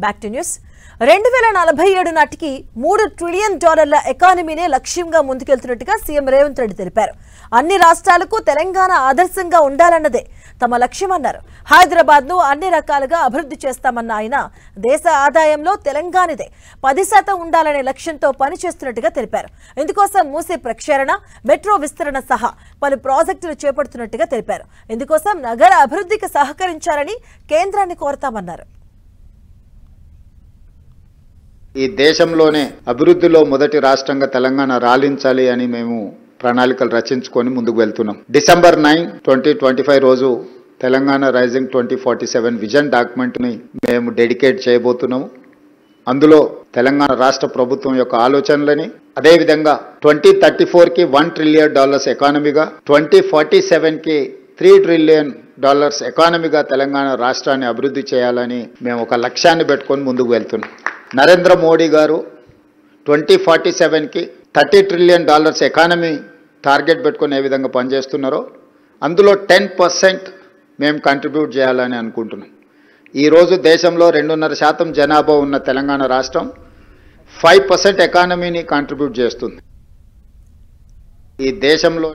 Back to news 2047 నాటికి $3 trillion ఎకానమీనే లక్ష్యంగా ముందుకెళ్తున్నట్టుగా CM Revanth Reddy తెలిపారు. అన్ని రాష్ట్రాలకు తెలంగాణ ఆదర్శంగా ఉండాలన్నదే తమ లక్ష్యమన్నారు. హైదరాబాద్ను అన్ని రకాలుగా అభివృద్ధి చేస్తామన్న ఆయన దేశ ఆదాయంలో తెలంగాణదే 10% ఉండాలనే లక్ష్యంతో పనిచేస్తున్నట్టుగా తెలిపారు. ఇందుకోసం మూసీ ప్రక్షాళన, మెట్రో విస్తరణ సహా పలు ప్రాజెక్టులు చేపడుతున్నట్టుగా తెలిపారు. ఇందుకోసం నగర అభివృద్ధికి సహకరించాలని కేంద్రాన్ని కోరతామన్నారు. ఈ దేశంలోనే అభివృద్ధిలో మొదటి రాష్ట్రంగా తెలంగాణ రాలించాలి అని మేము ప్రణాళికలు రచించుకొని ముందుకు వెళ్తున్నాం. డిసెంబర్ 9, 2025 రోజు తెలంగాణ రైజింగ్ 2047 విజన్ డాక్యుమెంట్ని మేము డెడికేట్ చేయబోతున్నాము. అందులో తెలంగాణ రాష్ట్ర ప్రభుత్వం యొక్క ఆలోచనలని, అదేవిధంగా 2034కి $1 ట్రిలియన్ ఎకానమీగా, 2047కి $3 ట్రిలియన్ ఎకానమీగా తెలంగాణ రాష్ట్రాన్ని అభివృద్ధి చేయాలని మేము ఒక లక్ష్యాన్ని పెట్టుకొని ముందుకు వెళ్తున్నాం. నరేంద్ర మోడీ గారు 2047కి $30 ట్రిలియన్ ఎకానమీ టార్గెట్ పెట్టుకొని ఏ విధంగా పనిచేస్తున్నారో అందులో 10% మేము కంట్రిబ్యూట్ చేయాలని అనుకుంటున్నాం. ఈరోజు దేశంలో 2.5% జనాభా ఉన్న తెలంగాణ రాష్ట్రం 5% ఎకానమీని కంట్రిబ్యూట్ చేస్తుంది. ఈ దేశంలో